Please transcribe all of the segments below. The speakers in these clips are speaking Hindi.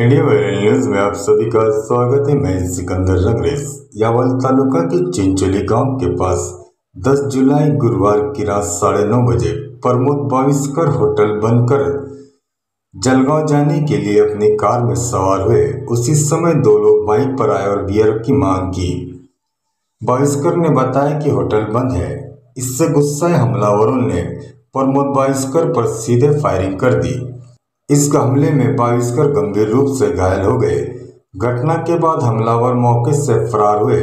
इंडिया वायरल न्यूज में आप सभी का स्वागत है। मैं सिकंदर रंगरेज। यावल तालुका के चिंचोली गांव के पास 10 जुलाई गुरुवार की रात 9:30 बजे प्रमोद बाविस्कर होटल बंद कर जलगांव जाने के लिए अपनी कार में सवार हुए। उसी समय दो लोग बाइक पर आए और बियर की मांग की। बाविस्कर ने बताया कि होटल बंद है। इससे गुस्साए हमलावरों ने प्रमोद बाविस्कर पर सीधे फायरिंग कर दी। इस हमले में बाविस्कर गंभीर रूप से घायल हो गए। घटना के बाद हमलावर मौके से फरार हुए।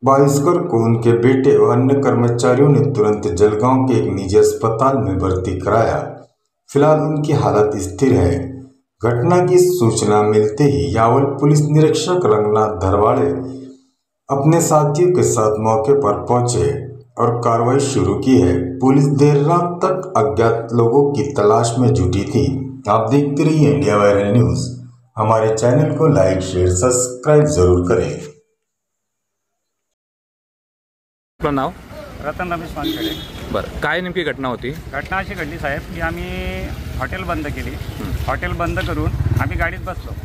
बाविस्कर को उनके बेटे और अन्य कर्मचारियों ने तुरंत जलगांव के एक निजी अस्पताल में भर्ती कराया। फिलहाल उनकी हालत स्थिर है। घटना की सूचना मिलते ही यावल पुलिस निरीक्षक रंगनाथ धरवाड़े अपने साथियों के साथ मौके पर पहुंचे और कार्रवाई शुरू की है। पुलिस देर रात तक अज्ञात लोगों की तलाश में जुटी थी। आप देखते रहिए इंडिया वायरल न्यूज। हमारे चैनल को लाइक, शेयर, सब्सक्राइब जरूर करें। आपलं नाव? रतन रमेश वानखेडे। बरं, काय नेमकी घटना होती? घटना अशी घडली साहेब की आम्ही हॉटेल बंद केली। हॉटेल बंद करून आम्ही गाडीत बसलो।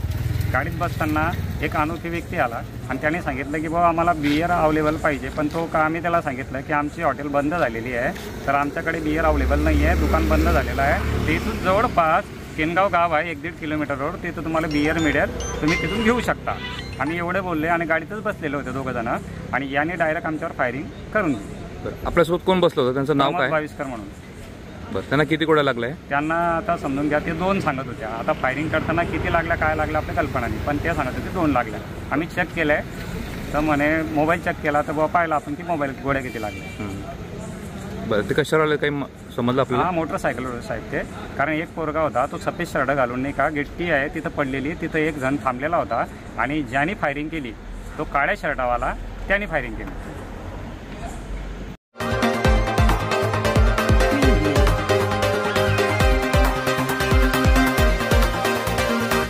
गाडीत बसताना एक अनोखी व्यक्ती आला आणि त्याने सांगितलं की बाबा आम्हाला बियर अवेलेबल पाहिजे, पण तो का आम्ही त्याला सांगितलं की आमची हॉटेल बंद झालेली आहे, तर आमच्याकडे बियर अवेलेबल नाही आहे, दुकान बंद झालेलं आहे। तिथून जवळपास केनगाव गाव आहे, 1-1.5 किलोमीटर रोड, तिथं तुम्हाला बियर मिळेल, तुम्ही तिथून घेऊ शकता। आम्ही एवढे बोलले आणि गाडीतच बसलेले होते दोघं जण आणि याने डायरेक्ट आमच्यावर फायरिंग करून दिली। आपल्यासोबत कोण बसलं होतं? त्यांचं नाव काय? बाविस्कर म्हणून। बरं, त्यांना किती गोळ्या लागल्या? त्यांना आता समजून घ्या, ते 2 सांगत होत्या। आता फायरिंग करताना किती लागल्या काय लागलं आपल्या कल्पना नाही, पण ते सांगत होते 2 लागल्या। आम्ही चेक केलंय तर म्हणे मोबाईल चेक केला तर बाबा पाहिला आपण की मोबाईल गोळ्या किती लागल्या। बरं, ते कशावर आले काही समजलं आपल्याला? हा, मोटरसायकलवर साहेब ते, कारण एक पोरगा होता तो सफेद शर्ट घालून नाही का गिट्टी आहे तिथं पडलेली, तिथं एक जण थांबलेला होता आणि ज्याने फायरिंग केली तो काळ्या शर्टावाला, त्याने फायरिंग केली।